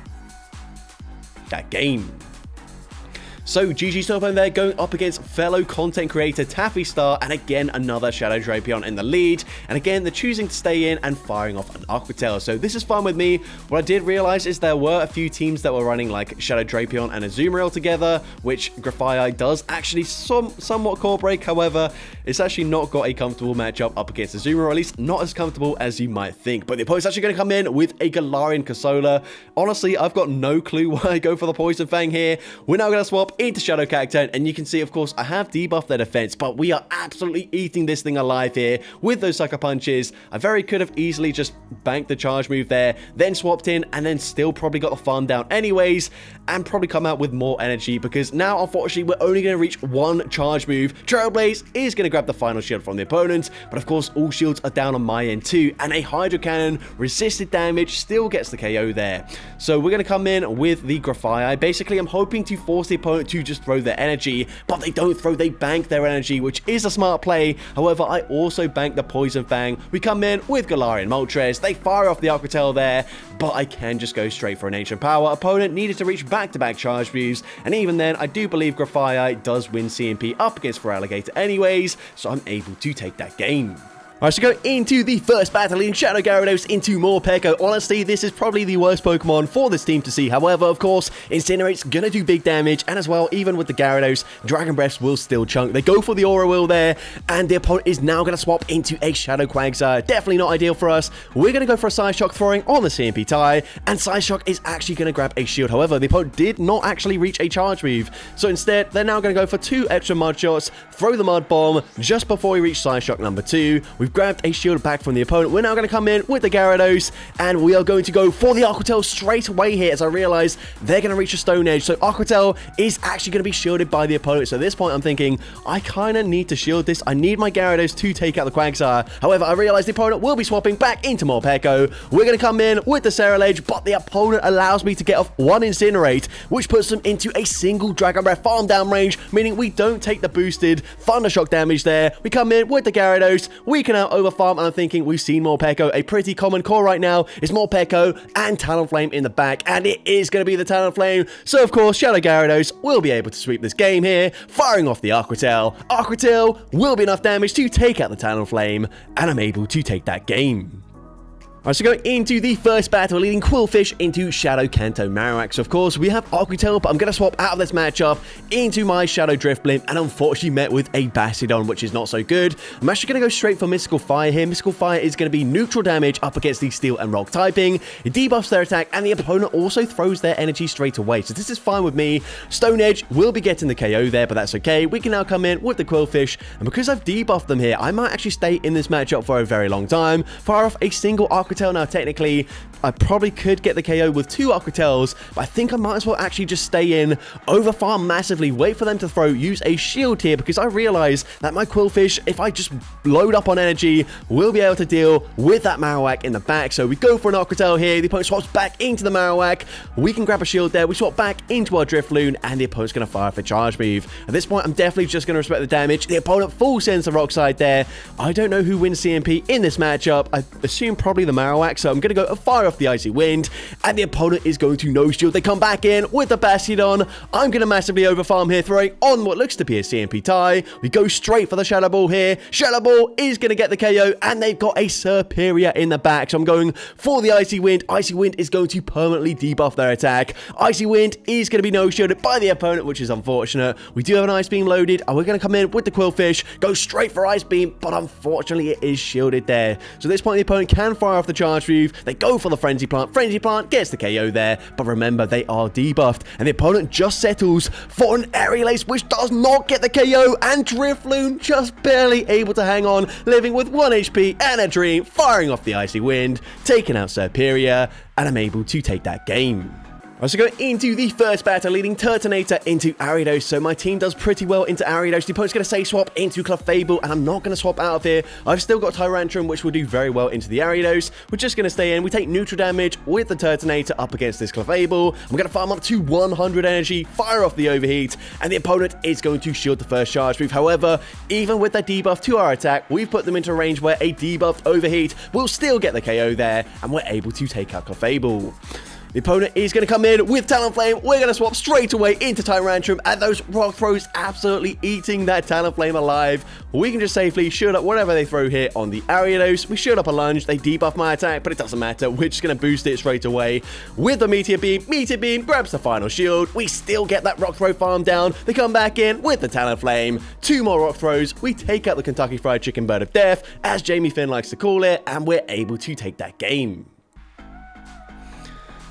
Speaker 1: So GG Snowbone there, going up against fellow content creator Taffy Star, and again another Shadow Drapion in the lead, and again they're choosing to stay in and firing off an Aqua Tail, so this is fine with me. What I did realize is there were a few teams that were running like Shadow Drapion and Azumarill together, which Grafaiai does actually somewhat core break. However, it's actually not got a comfortable matchup up against Azumarill, or at least not as comfortable as you might think. But the opponent's actually going to come in with a Galarian Casola. Honestly, I've got no clue why I go for the Poison Fang here. We're now going to swap into Shadow Cacturne, and you can see, of course, I have debuffed their defense, but we are absolutely eating this thing alive here with those Sucker Punches. I very could have easily just banked the charge move there, then swapped in, and then still probably got the farm down anyways, and probably come out with more energy, because now, unfortunately, we're only going to reach one charge move. Trailblaze is going to grab the final shield from the opponent, but of course, all shields are down on my end too, and a Hydro Cannon resisted damage still gets the KO there. So we're going to come in with the Grafaiai. Basically, I'm hoping to force the opponent to just throw their energy, but they don't throw, they bank their energy, which is a smart play. However, I also bank the Poison Fang. We come in with Galarian Moltres. They fire off the Aqua Tail there, but I can just go straight for an Ancient Power. Opponent needed to reach back-to-back charge moves, and even then, I do believe Grafaiai does win CMP up against Feraligatr anyways, so I'm able to take that game. Alright, so go into the first battle, leading Shadow Gyarados into Morpeko. Honestly, this is probably the worst Pokemon for this team to see. However, of course, Incinerate's gonna do big damage, and as well, even with the Gyarados, Dragon Breaths will still chunk. They go for the Aura Wheel there, and the opponent is now gonna swap into a Shadow Quagsire. Definitely not ideal for us. We're gonna go for a Psyshock throwing on the CMP tie, and Psyshock is actually gonna grab a shield. However, the opponent did not actually reach a charge move, so instead, they're now gonna go for 2 extra Mud Shots, throw the Mud Bomb just before we reach Psyshock number 2. We've grabbed a shield back from the opponent. We're now going to come in with the Gyarados, and we are going to go for the Aqua Tail straight away here, as I realize they're going to reach a Stone Edge. So Aqua Tail is actually going to be shielded by the opponent. So at this point, I'm thinking, I kind of need to shield this. I need my Gyarados to take out the Quagsire. However, I realize the opponent will be swapping back into Morpeko. We're going to come in with the Ceruledge, but the opponent allows me to get off 1 Incinerate, which puts them into a single Dragon Breath farm down range, meaning we don't take the boosted Thundershock damage there. We come in with the Gyarados. We can out over farm, and I'm thinking we've seen Morpeko. A pretty common core right now is Morpeko and Talonflame in the back, and it is going to be the Talonflame. So of course, Shadow Gyarados will be able to sweep this game here, firing off the Aqua Tail. Aqua Tail will be enough damage to take out the Talonflame, and I'm able to take that game. Alright, so going into the first battle, leading Quillfish into Shadow Kanto Marowak. So of course, we have Aqua Tail, but I'm going to swap out of this matchup into my Shadow Drift Blimp, and unfortunately met with a Bastiodon, which is not so good. I'm actually going to go straight for Mystical Fire here. Mystical Fire is going to be neutral damage up against the Steel and Rock typing. It debuffs their attack, and the opponent also throws their energy straight away. So this is fine with me. Stone Edge will be getting the KO there, but that's okay. We can now come in with the Quillfish, and because I've debuffed them here, I might actually stay in this matchup for a very long time. Fire off a single Aqua Tail. Now, technically, I probably could get the KO with 2 Aqua Tails, but I think I might as well actually just stay in, overfarm massively, wait for them to throw, use a shield here, because I realize that my Quillfish, if I just load up on energy, will be able to deal with that Marowak in the back. So we go for an Aqua Tail here, the opponent swaps back into the Marowak, we can grab a shield there, we swap back into our Drifloon, and the opponent's going to fire for Charge Move. At this point, I'm definitely just going to respect the damage. The opponent full sends the Rock Slide there. I don't know who wins CMP in this matchup. I assume probably the Marowak, so I'm going to go fire off the Icy Wind, and the opponent is going to no shield. They come back in with the Bastiodon. I'm going to massively overfarm here, throwing on what looks to be a CMP tie. We go straight for the Shadow Ball here. Shadow Ball is going to get the KO, and they've got a Superior in the back, so I'm going for the Icy Wind. Icy Wind is going to permanently debuff their attack. Icy Wind is going to be no shielded by the opponent, which is unfortunate. We do have an Ice Beam loaded, and we're going to come in with the Quillfish, go straight for Ice Beam, but unfortunately it is shielded there. So at this point, the opponent can fire off the Charge Move. They go for the Frenzy Plant. Frenzy Plant gets the KO there, but remember, they are debuffed, and the opponent just settles for an Aerial Ace, which does not get the KO, and Drifloon just barely able to hang on, living with 1 HP and a Dream, firing off the Icy Wind, taking out Superior, and I'm able to take that game. So going into the first battle, leading Turtonator into Ariados. So my team does pretty well into Ariados. The opponent's going to say swap into Clefable, and I'm not going to swap out of here. I've still got Tyrantrum, which will do very well into the Ariados. We're just going to stay in. We take neutral damage with the Turtonator up against this Clefable. I'm going to farm up to 100 energy, fire off the Overheat, and the opponent is going to shield the first Charge Move. However, even with that debuff to our attack, we've put them into a range where a debuffed Overheat will still get the KO there, and we're able to take out Clefable. The opponent is going to come in with Talonflame. We're going to swap straight away into Tyrantrum, and those rock throws absolutely eating that Talonflame alive. We can just safely shield up whatever they throw here on the Ariados. We shield up a lunge. They debuff my attack, but it doesn't matter. We're just going to boost it straight away with the Meteor Beam. Meteor Beam grabs the final shield. We still get that rock throw farm down. They come back in with the Talonflame. 2 more rock throws. We take out the Kentucky Fried Chicken Bird of Death, as Jamie Finn likes to call it, and we're able to take that game.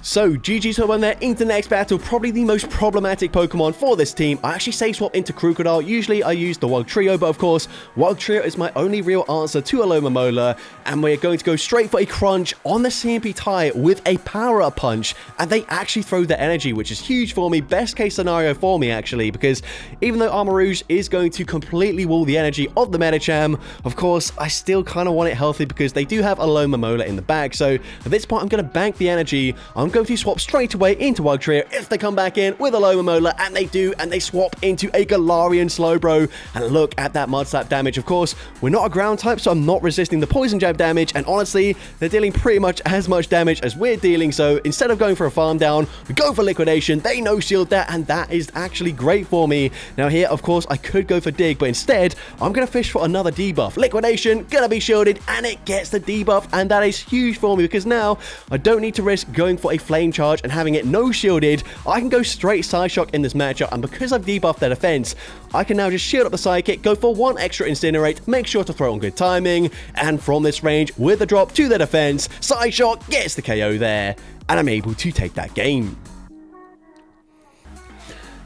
Speaker 1: So, GG's on there into next battle, probably the most problematic Pokemon for this team. I actually save swap into Crocodile. Usually I use the Wugtrio, but of course, Wugtrio is my only real answer to Alomomola, and we're going to go straight for a Crunch on the CMP tie with a Power Up Punch, and they actually throw their energy, which is huge for me. Best case scenario for me, actually, because even though Armarouge is going to completely wall the energy of the Medicham, of course, I still kind of want it healthy because they do have Alomomola in the bag. So, at this point, I'm going to bank the energy. I'm going to swap straight away into Wugtrio if they come back in with a Alomomola, and they do, and they swap into a Galarian Slowbro, and look at that Mud Slap damage. Of course, we're not a ground type, so I'm not resisting the Poison Jab damage, and honestly, they're dealing pretty much as much damage as we're dealing, so instead of going for a farm down, we go for Liquidation. They no shield that, and that is actually great for me. Now here, of course, I could go for Dig, but instead, I'm going to fish for another debuff. Liquidation, gonna be shielded, and it gets the debuff, and that is huge for me, because now, I don't need to risk going for a Flame Charge and having it no shielded. I can go straight Side Shock in this matchup, and because I've debuffed their defense, I can now just shield up the Psychic, go for 1 extra Incinerate, make sure to throw on good timing, and from this range, with a drop to their defense, Side Shock gets the KO there, and I'm able to take that game.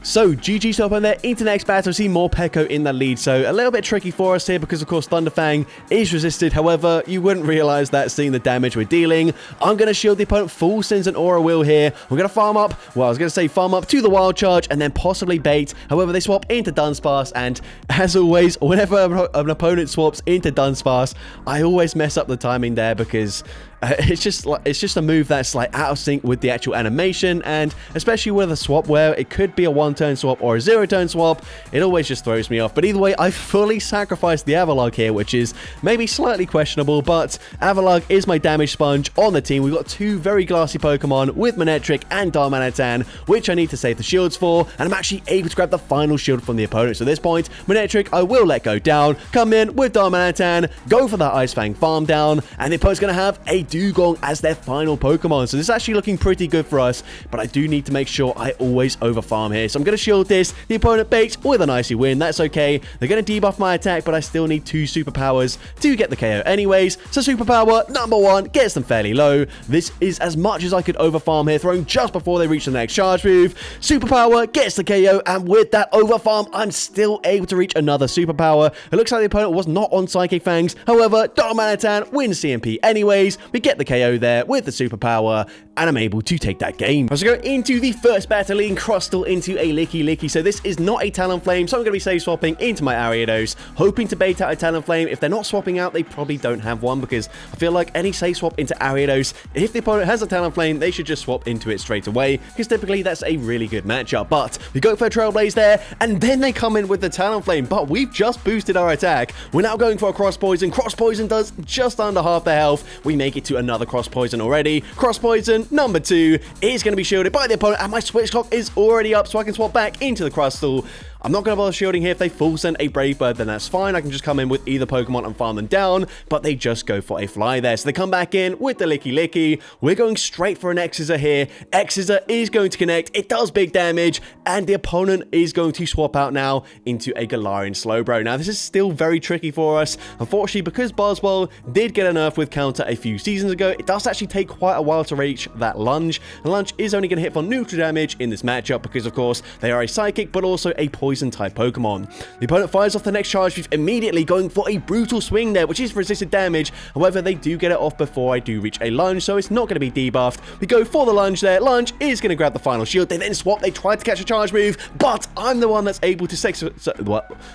Speaker 1: So, GG's up on there into next battle. See more Peko in the lead. So, a little bit tricky for us here because, of course, Thunderfang is resisted. However, you wouldn't realize that seeing the damage we're dealing. I'm going to shield the opponent. Full sends an Aura Wheel here. We're going to farm up. Well, I was going to say farm up to the Wild Charge and then possibly bait. However, they swap into Dunsparce. And as always, whenever an opponent swaps into Dunsparce, I always mess up the timing there because it's just a move that's like out of sync with the actual animation, and especially with a swap where it could be a 1-turn swap or a 0-turn swap, it always just throws me off. But either way, I fully sacrificed the Avalugg here, which is maybe slightly questionable, but Avalugg is my damage sponge on the team. We've got 2 very glassy Pokemon with Manectric and Darmanitan, which I need to save the shields for, and I'm actually able to grab the final shield from the opponent. So at this point, Manectric I will let go down, come in with Darmanitan, go for that Ice Fang farm down, and the opponent's going to have a Dugong as their final Pokemon. So this is actually looking pretty good for us, but I do need to make sure I always overfarm here. So I'm going to shield this. The opponent baits with an icy wind. That's okay. They're going to debuff my attack, but I still need 2 superpowers to get the KO anyways. So superpower number 1 gets them fairly low. This is as much as I could overfarm here, throwing just before they reach the next charge move. Superpower gets the KO, and with that overfarm, I'm still able to reach another superpower. It looks like the opponent was not on Psychic Fangs. However, Darmanitan wins CMP anyways. We get the KO there with the superpower, and I'm able to take that game. As we go into the first battle, leading Crustle into a Licky. So this is not a Talonflame, so I'm going to be safe swapping into my Ariados, hoping to bait out a Talonflame. If they're not swapping out, they probably don't have one, because I feel like any safe swap into Ariados, if the opponent has a Talonflame, they should just swap into it straight away, because typically that's a really good matchup. But we go for a Trailblaze there, and then they come in with the Talonflame, but we've just boosted our attack. We're now going for a Cross Poison. Cross Poison does just under half their health. We make it to another Cross Poison already. Cross Poison number 2 is going to be shielded by the opponent, and my switch clock is already up, so I can swap back into the Crustle. I'm not going to bother shielding here. If they full send a Brave Bird, then that's fine. I can just come in with either Pokemon and farm them down, but they just go for a Fly there. So they come back in with the Licky. We're going straight for an X-Scissor here. X-Scissor is going to connect. It does big damage, and the opponent is going to swap out now into a Galarian Slowbro. Now, this is still very tricky for us. Unfortunately, because Boswell did get a nerf with counter a few seasons ago, it does actually take quite a while to reach that Lunge. And Lunge is only going to hit for neutral damage in this matchup because, of course, they are a Psychic, but also a Poison type Pokemon. The opponent fires off the next charge move immediately, going for a Brutal Swing there, which is resisted damage. However, they do get it off before I do reach a Lunge, so it's not going to be debuffed. We go for the Lunge there. Lunge is going to grab the final shield. They then swap. They try to catch a charge move, but I'm the one that's able to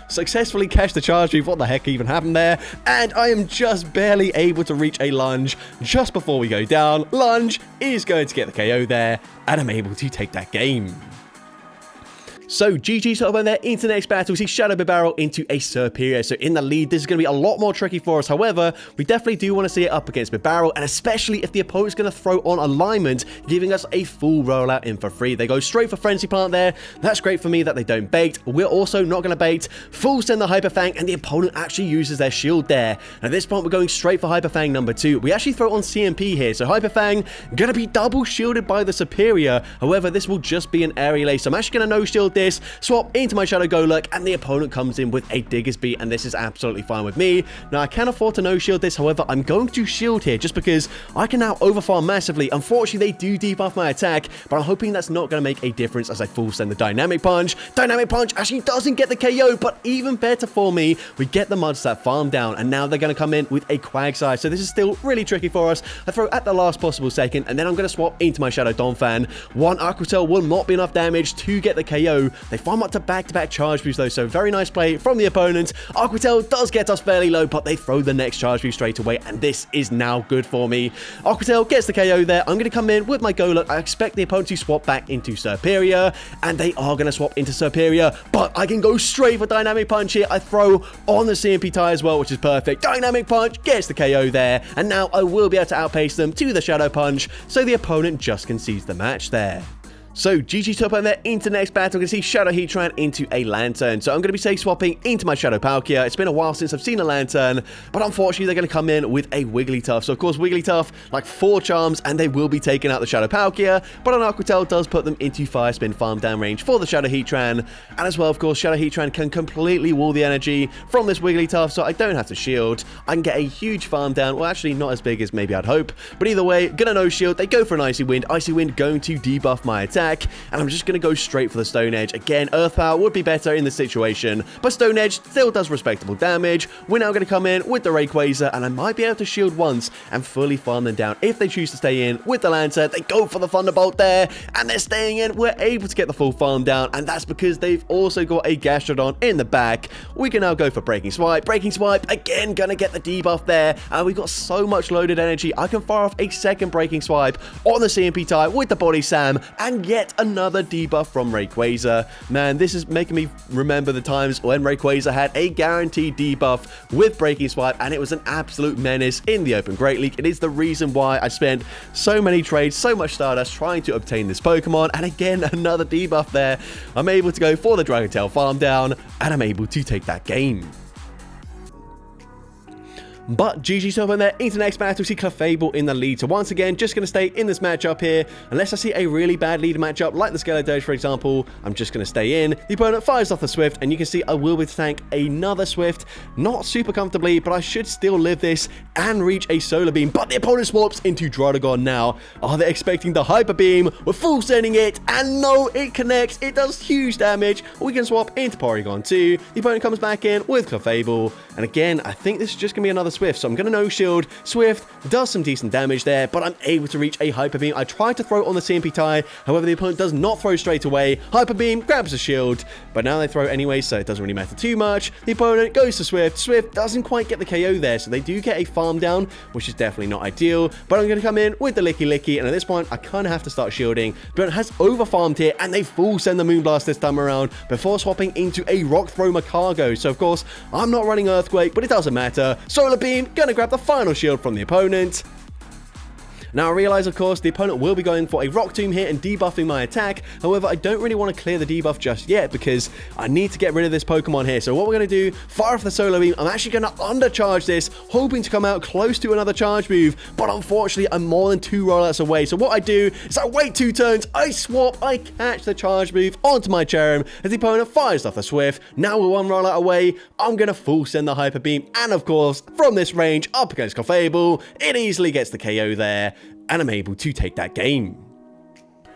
Speaker 1: successfully catch the charge move. What the heck even happened there? And I am just barely able to reach a Lunge just before we go down. Lunge is going to get the KO there, and I'm able to take that game. So GG sort of went there into the next battle. We see Shadow Bibarel into a Serperior. So in the lead, this is going to be a lot more tricky for us. However, we definitely do want to see it up against Bibarel, and especially if the opponent's going to throw on Alignment, giving us a full rollout in for free. They go straight for Frenzy Plant there. That's great for me that they don't bait. We're also not going to bait. Full send the Hyper Fang, and the opponent actually uses their shield there. And at this point, we're going straight for Hyper Fang number 2. We actually throw on CMP here. So Hyper Fang going to be double shielded by the Serperior. However, this will just be an Aerial Ace. So I'm actually going to no shield this, swap into my Shadow Golurk, and the opponent comes in with a Digger's Beat, and this is absolutely fine with me. Now, I can afford to no shield this. However, I'm going to shield here just because I can now overfarm massively. Unfortunately, they do debuff my attack, but I'm hoping that's not going to make a difference as I full send the Dynamic Punch. Dynamic Punch actually doesn't get the KO, but even better for me, we get the Mudstat farm down, and now they're going to come in with a Quagsire. So this is still really tricky for us. I throw at the last possible second, and then I'm going to swap into my Shadow Donphan. One Aqua Tail will not be enough damage to get the KO. They farm up to back-to-back charge moves though, so very nice play from the opponent. Aqua Tail does get us fairly low, but they throw the next charge move straight away, and this is now good for me. Aqua Tail gets the KO there. I'm going to come in with my Golurk. I expect the opponent to swap back into Serperior, and they are going to swap into Serperior, but I can go straight for Dynamic Punch here. I throw on the CMP tie as well, which is perfect. Dynamic Punch gets the KO there, and now I will be able to outpace them to the Shadow Punch, so the opponent just concedes the match there. So GG top on there into the next battle. We can see Shadow Heatran into a Lantern. So I'm going to be safe swapping into my Shadow Palkia. It's been a while since I've seen a Lantern, but unfortunately they're going to come in with a Wigglytuff. So of course Wigglytuff, like 4 charms, and they will be taking out the Shadow Palkia, but an Aqua Tail does put them into Fire Spin farm down range for the Shadow Heatran. And as well, of course, Shadow Heatran can completely wall the energy from this Wigglytuff, so I don't have to shield. I can get a huge farm down. Well, actually not as big as maybe I'd hope, but either way, gonna no shield. They go for an Icy Wind. Icy Wind going to debuff my attack, and I'm just going to go straight for the Stone Edge. Again, Earth Power would be better in this situation, but Stone Edge still does respectable damage. We're now going to come in with the Rayquaza, and I might be able to shield once and fully farm them down if they choose to stay in with the Lantern. They go for the Thunderbolt there, and they're staying in. We're able to get the full farm down, and that's because they've also got a Gastrodon in the back. We can now go for Breaking Swipe. Breaking Swipe, again, going to get the debuff there, and we've got so much loaded energy. I can fire off a second Breaking Swipe on the CMP tie with the Body Slam, and yet another debuff from Rayquaza. Man, this is making me remember the times when Rayquaza had a guaranteed debuff with Breaking Swipe, and it was an absolute menace in the Open Great League. It is the reason why I spent so many trades, so much Stardust trying to obtain this Pokemon, and again, another debuff there. I'm able to go for the Dragon Tail farm down, and I'm able to take that game. But GG's up in there. Into the next battle, we see Clefable in the lead. So once again, just going to stay in this matchup here. Unless I see a really bad lead matchup, like the Skeleton, for example, I'm just going to stay in. The opponent fires off the Swift, and you can see I will be able to tank another Swift. Not super comfortably, but I should still live this and reach a Solar Beam. But the opponent swaps into Draudigon now. Are they expecting the Hyper Beam? We're full sending it, and no, it connects. It does huge damage. We can swap into Porygon 2. The opponent comes back in with Clefable. And again, I think this is just going to be another Swift, so I'm going to no shield. Swift does some decent damage there, but I'm able to reach a Hyper Beam. I tried to throw it on the CMP tie, however, the opponent does not throw straight away. Hyper Beam grabs the shield, but now they throw anyway, so it doesn't really matter too much. The opponent goes to Swift. Swift doesn't quite get the KO there, so they do get a farm down, which is definitely not ideal, but I'm going to come in with the Licky Licky, and at this point, I kind of have to start shielding. But it has over-farmed here, and they full send the Moonblast this time around before swapping into a Rock Throw Macargo. So, of course, I'm not running Earthquake, but it doesn't matter. Solar Beam, gonna grab the final shield from the opponent. Now, I realize, of course, the opponent will be going for a Rock Tomb here and debuffing my attack. However, I don't really want to clear the debuff just yet because I need to get rid of this Pokemon here. So what we're going to do, fire off the Solar Beam. I'm actually going to undercharge this, hoping to come out close to another charge move. But unfortunately, I'm more than 2 rollouts away. So what I do is I wait 2 turns, I swap, I catch the charge move onto my Cherrim as the opponent fires off the Swift. Now we're 1 rollout away. I'm going to full send the Hyper Beam. And of course, from this range, up against Clefable, it easily gets the KO there. And I'm able to take that game.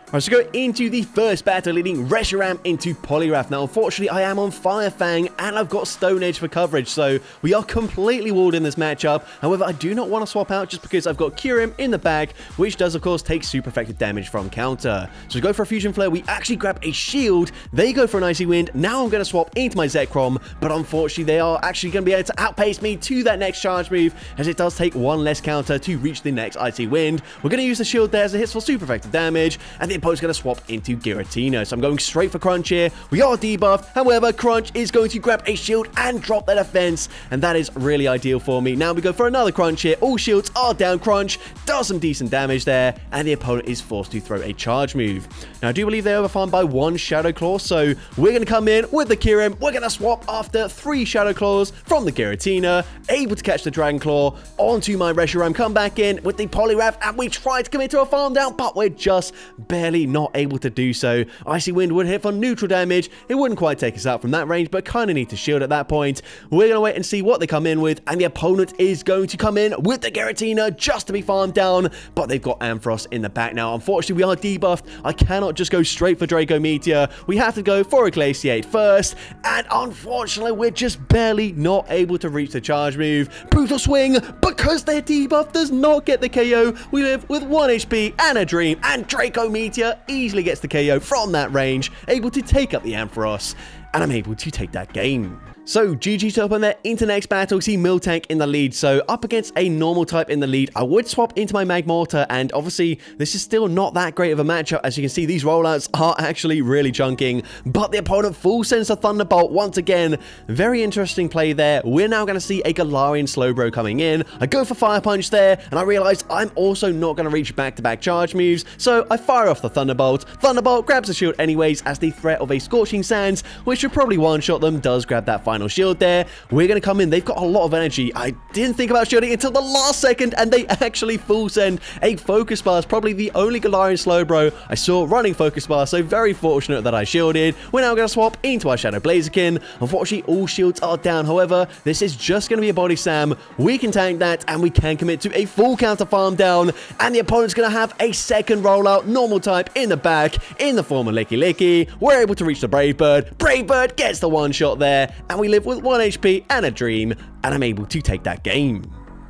Speaker 1: Alright, so go into the first battle, leading Reshiram into Poliwrath. Now, unfortunately, I am on Fire Fang, and I've got Stone Edge for coverage, so we are completely walled in this matchup. However, I do not want to swap out just because I've got Kyurem in the bag, which does, of course, take super effective damage from counter. So we go for a Fusion Flare. We actually grab a shield. They go for an Icy Wind. Now I'm going to swap into my Zekrom, but unfortunately, they are actually going to be able to outpace me to that next charge move, as it does take 1 less counter to reach the next Icy Wind. We're going to use the shield there as it hits for super effective damage, and the opponent's going to swap into Giratina. So I'm going straight for Crunch here. We are debuffed. However, Crunch is going to grab a shield and drop their defense, and that is really ideal for me. Now we go for another Crunch here. All shields are down. Crunch does some decent damage there, and the opponent is forced to throw a charge move. Now I do believe they overfarmed by 1 Shadow Claw, so we're going to come in with the Kyurem. We're going to swap after 3 Shadow Claws from the Giratina, able to catch the Dragon Claw onto my Reshiram, come back in with the Poliwrath, and we try to commit to a farm down, but we're just barely not able to do so. Icy Wind would hit for neutral damage. It wouldn't quite take us out from that range, but kind of need to shield at that point. We're going to wait and see what they come in with, and the opponent is going to come in with the Giratina just to be farmed down, but they've got Ampharos in the back now. Unfortunately, we are debuffed. I cannot just go straight for Draco Meteor. We have to go for a Glaciate first, and unfortunately, we're just barely not able to reach the charge move. Brutal Swing, because their debuff does not get the KO. We live with 1 HP and a Dream, and Draco Meteor easily gets the KO from that range, able to take up the Ampharos, and I'm able to take that game. So, GG's up on there. Into next battle, we see Miltank in the lead. So, up against a normal type in the lead, I would swap into my Magmortar, and obviously, this is still not that great of a matchup. As you can see, these rollouts are actually really chunking, but the opponent full sends a Thunderbolt once again. Very interesting play there. We're now going to see a Galarian Slowbro coming in. I go for Fire Punch there, and I realize I'm also not going to reach back-to-back charge moves, so I fire off the Thunderbolt. Thunderbolt grabs the shield anyways, as the threat of a Scorching Sands, which should probably one-shot them, does grab that final shield there. We're going to come in. They've got a lot of energy. I didn't think about shielding until the last second, and they actually full send a Focus Blast. Probably the only Galarian Slowbro I saw running Focus Blast, so very fortunate that I shielded. We're now going to swap into our Shadow Blaziken. Unfortunately, all shields are down. However, this is just going to be a Body Slam. We can tank that, and we can commit to a full counter farm down, and the opponent's going to have a second rollout, normal type, in the back, in the form of Licky Licky. We're able to reach the Brave Bird. Brave Bird gets the one shot there, and we live with 1 HP and a Dream, and I'm able to take that game.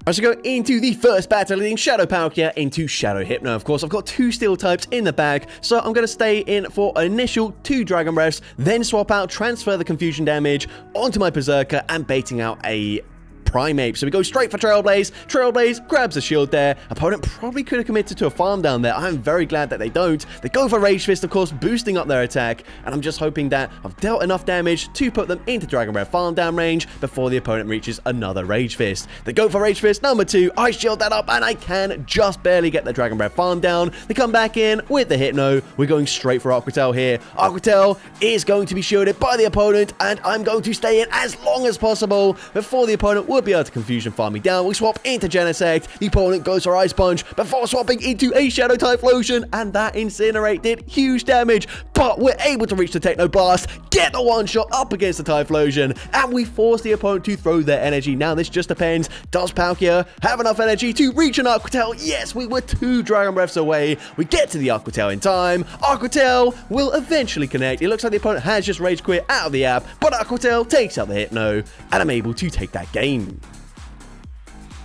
Speaker 1: As we go into the first battle, leading Shadow Palkia into Shadow Hypno. Of course, I've got 2 Steel types in the bag, so I'm going to stay in for an initial 2 Dragon Breaths, then swap out, transfer the Confusion damage onto my Berserker, and baiting out a Primeape. So we go straight for Trailblaze. Trailblaze grabs a shield there. Opponent probably could have committed to a farm down there. I'm very glad that they don't. They go for Rage Fist, of course, boosting up their attack, and I'm just hoping that I've dealt enough damage to put them into Dragon Breath farm down range before the opponent reaches another Rage Fist. They go for Rage Fist number 2. I shield that up, and I can just barely get the Dragon Breath farm down. They come back in with the Hypno. We're going straight for Aqua Tail here. Aqua Tail is going to be shielded by the opponent, and I'm going to stay in as long as possible before the opponent would be able to confusion farm me down. We swap into Genesect, the opponent goes for Ice Punch before swapping into a Shadow Typhlosion, and that Incinerate did huge damage, but we're able to reach the Techno Blast, get the one shot up against the Typhlosion, and we force the opponent to throw their energy. Now this just depends, does Palkia have enough energy to reach an Aqua Tail? Yes, we were 2 Dragon Breaths away. We get to the Aqua Tail in time. Aqua Tail will eventually connect. It looks like the opponent has just Rage Quit out of the app, but Aqua Tail takes out the Hypno, and I'm able to take that game.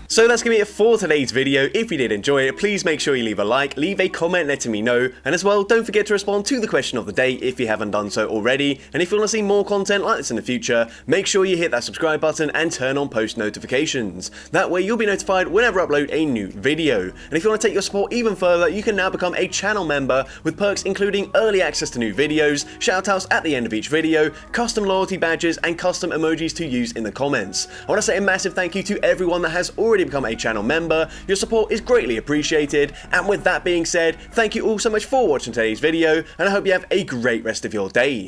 Speaker 1: So that's going to be it for today's video. If you did enjoy it, please make sure you leave a like, leave a comment letting me know, and as well, don't forget to respond to the question of the day if you haven't done so already. And if you want to see more content like this in the future, make sure you hit that subscribe button and turn on post notifications. That way you'll be notified whenever I upload a new video. And if you want to take your support even further, you can now become a channel member with perks including early access to new videos, shoutouts at the end of each video, custom loyalty badges, and custom emojis to use in the comments. I want to say a massive thank you to everyone that has already become a channel member. Your support is greatly appreciated, and with that being said, thank you all so much for watching today's video, and I hope you have a great rest of your day.